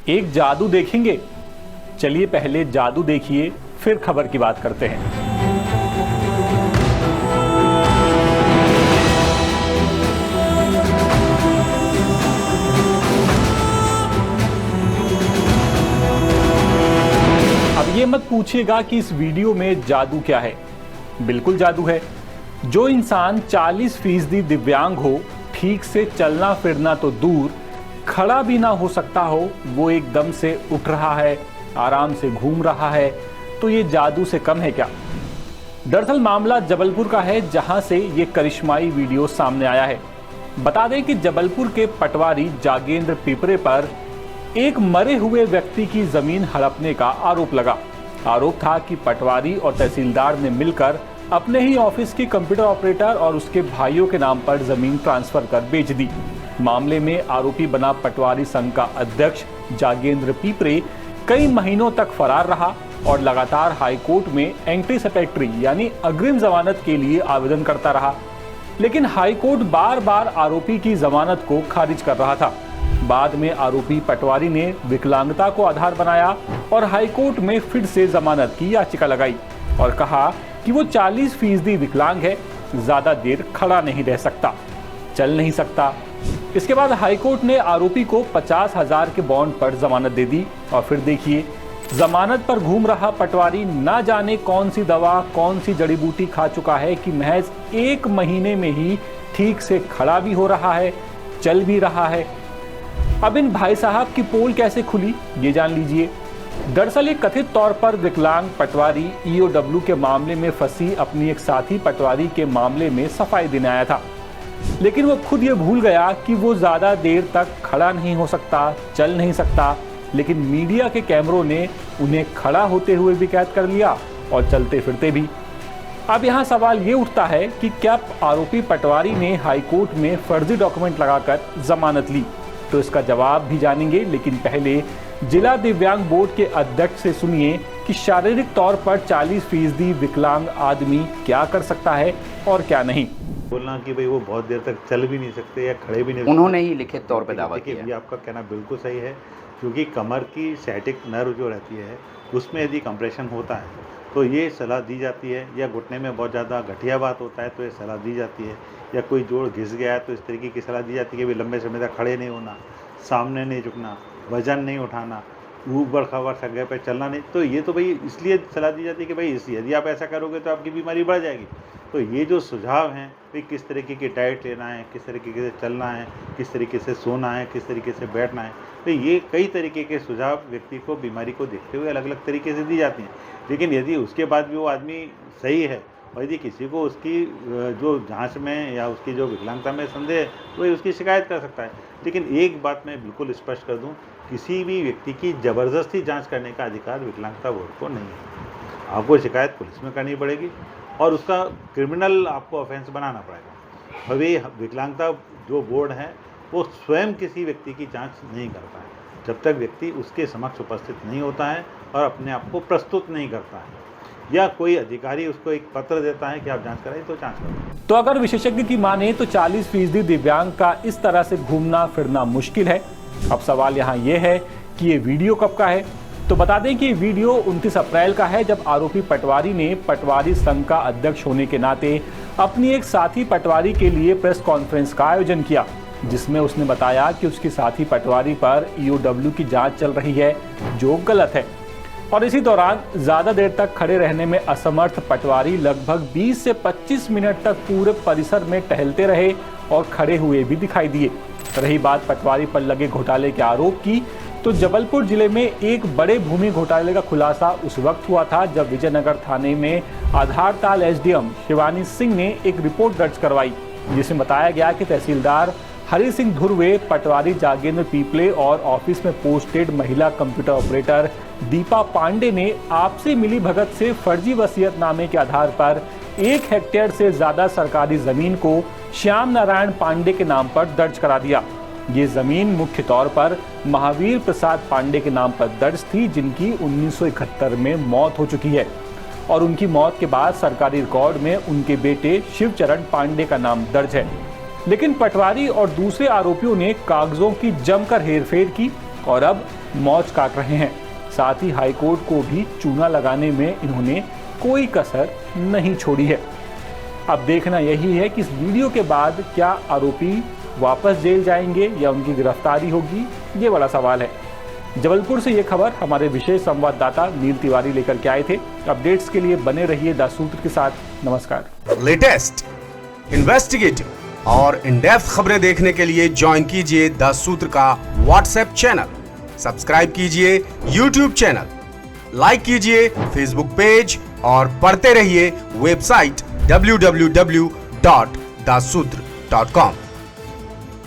एक जादू देखेंगे? चलिए पहले जादू देखिए, फिर खबर की बात करते हैं। अब ये मत पूछिएगा कि इस वीडियो में जादू क्या है। बिल्कुल जादू है। जो इंसान 40% दिव्यांग हो, ठीक से चलना फिरना तो दूर, खड़ा भी ना हो सकता हो, वो एकदम से उठ रहा है, आराम से घूम रहा है, तो ये जादू से कम है क्या? दरअसल मामला जबलपुर का है, जहां से ये करिश्माई वीडियो सामने आया है। बता दें कि जबलपुर के पटवारी जागेंद्र पीपरे पर एक मरे हुए व्यक्ति की जमीन हड़पने का आरोप लगा। आरोप था कि पटवारी और तहसीलदार ने मिलकर अपने ही ऑफिस के कंप्यूटर ऑपरेटर और उसके भाइयों के नाम पर जमीन ट्रांसफर कर बेच दी। मामले में आरोपी बना पटवारी संघ का अध्यक्ष जागेंद्र पीपरे कई महीनों तक फरार रहा और लगातार हाईकोर्ट में एंटीसिपेटरी यानी अग्रिम जमानत के लिए आवेदन करता रहा, लेकिन हाईकोर्ट बार बार आरोपी की जमानत को खारिज कर रहा था। बाद में आरोपी पटवारी ने विकलांगता को आधार बनाया और हाईकोर्ट में फिर से जमानत की याचिका लगाई और कहा कि वो 40% विकलांग है, ज्यादा देर खड़ा नहीं रह सकता, चल नहीं सकता। इसके बाद हाईकोर्ट ने आरोपी को 50,000 के बॉन्ड पर जमानत दे दी और फिर देखिए, जमानत पर घूम रहा पटवारी ना जाने कौन सी दवा, कौन सी जड़ी बूटी खा चुका है कि महज 1 महीने में ही ठीक से खड़ा भी हो रहा है, चल भी रहा है। अब इन भाई साहब की पोल कैसे खुली, ये जान लीजिए। दरअसल एक कथित तौर पर विकलांग पटवारी ईओडब्ल्यू के मामले में फंसी अपनी एक साथी पटवारी के मामले में सफाई देने आया था, लेकिन वो खुद ये भूल गया कि वो ज्यादा देर तक खड़ा नहीं हो सकता, चल नहीं सकता, लेकिन मीडिया के कैमरों ने उन्हें खड़ा होते हुए भी कैद कर लिया और चलते फिरते भी। अब यहाँ सवाल ये उठता है कि क्या आरोपी पटवारी ने हाईकोर्ट में फर्जी डॉक्यूमेंट लगाकर जमानत ली? तो इसका जवाब भी जानेंगे, लेकिन पहले जिला दिव्यांग बोर्ड के अध्यक्ष से सुनिए कि शारीरिक तौर पर 40% विकलांग आदमी क्या कर सकता है और क्या नहीं। बोलना कि भाई वो बहुत देर तक चल भी नहीं सकते या खड़े भी नहीं सकते, उन्होंने ही लिखित तौर पे दावा किया। ये आपका कहना बिल्कुल सही है, क्योंकि कमर की सैटिक नर्व जो रहती है उसमें यदि कंप्रेशन होता है तो ये सलाह दी जाती है, या घुटने में बहुत ज़्यादा गठिया बात होता है तो ये सलाह दी जाती है, या कोई जोड़ घिस गया है तो इस तरीके की सलाह दी जाती है कि भाई लंबे समय तक खड़े नहीं होना, सामने नहीं झुकना, वजन नहीं उठाना, ऊबड़ खाबड़ जगह पे चलना नहीं। तो ये तो भाई इसलिए सलाह दी जाती है कि भाई यदि आप ऐसा करोगे तो आपकी बीमारी बढ़ जाएगी। तो ये जो सुझाव हैं भाई किस तरीके की डाइट लेना है, किस तरीके से चलना है, किस तरीके से सोना है, किस तरीके से बैठना है, तो ये कई तरीके के सुझाव व्यक्ति को बीमारी को देखते हुए अलग अलग तरीके से दी जाती हैं। लेकिन यदि उसके बाद भी वो आदमी सही है और यदि किसी को उसकी जो जांच में या उसकी जो विकलांगता में संदेह है तो वही उसकी शिकायत कर सकता है। लेकिन एक बात मैं बिल्कुल स्पष्ट कर दूं, किसी भी व्यक्ति की ज़बरदस्ती जांच करने का अधिकार विकलांगता बोर्ड को नहीं है। आपको शिकायत पुलिस में करनी पड़ेगी और उसका क्रिमिनल आपको ऑफेंस बनाना पड़ेगा। अभी विकलांगता जो बोर्ड है वो स्वयं किसी व्यक्ति की जाँच नहीं करता है जब तक व्यक्ति उसके समक्ष उपस्थित नहीं होता है और अपने आप को प्रस्तुत नहीं करता है, या कोई अधिकारी उसको एक पत्र देता है कि आप जांच कराइए तो जांच करें। तो अगर विशेषज्ञ की माने तो 40% दिव्यांग का इस तरह से घूमना फिरना मुश्किल है। अब सवाल यहाँ ये है कि ये वीडियो कब का है? तो बता दें कि ये वीडियो 29 अप्रैल का है, जब आरोपी पटवारी ने पटवारी संघ का अध्यक्ष होने के नाते अपनी एक साथी पटवारी के लिए प्रेस कॉन्फ्रेंस का आयोजन किया, जिसमें उसने बताया कि उसकी साथी पटवारी पर ईओडब्ल्यू की जांच चल रही है, जो गलत है। और इसी दौरान ज्यादा देर तक खड़े रहने में असमर्थ पटवारी लगभग 20 से 25 मिनट तक पूरे परिसर में टहलते रहे और खड़े हुए भी दिखाई दिए। रही बात पटवारी पर लगे घोटाले के आरोप की, तो जबलपुर जिले में एक बड़े भूमि घोटाले का खुलासा उस वक्त हुआ था जब विजयनगर थाने में आधारताल एसडीएम शिवानी सिंह ने एक रिपोर्ट दर्ज करवाई, जिसमें बताया गया कि तहसीलदार हरि सिंह धुर्वे, पटवारी जागेंद्र पीपले और ऑफिस में पोस्टेड महिला कंप्यूटर ऑपरेटर दीपा पांडे ने आपसी मिली भगत से फर्जी वसीयतनामे के आधार पर 1 हेक्टेयर से ज्यादा सरकारी जमीन को श्याम नारायण पांडे के नाम पर दर्ज करा दिया। ये जमीन मुख्य तौर पर महावीर प्रसाद पांडे के नाम पर दर्ज थी, जिनकी 1971 में मौत हो चुकी है और उनकी मौत के बाद सरकारी रिकॉर्ड में उनके बेटे शिवचरण पांडे का नाम दर्ज है। लेकिन पटवारी और दूसरे आरोपियों ने कागजों की जमकर हेरफेर की और अब मौज काट रहे हैं। साथ ही हाईकोर्ट को भी चूना लगाने में इन्होंने कोई कसर नहीं छोड़ी है। अब देखना यही है कि इस वीडियो के बाद क्या आरोपी वापस जेल जाएंगे या उनकी गिरफ्तारी होगी, ये बड़ा सवाल है। जबलपुर से ये खबर हमारे विशेष संवाददाता नील तिवारी लेकर के आए थे। अपडेट्स के लिए बने रहिए द सूत्र के साथ। नमस्कार। लेटेस्ट, इन्वेस्टिगेटिव और इन डेप्थ खबरें देखने के लिए ज्वाइन कीजिए द सूत्र का व्हाट्सएप चैनल, सब्सक्राइब कीजिए यूट्यूब चैनल, लाइक कीजिए फेसबुक पेज और पढ़ते रहिए वेबसाइट www.dasudr.com।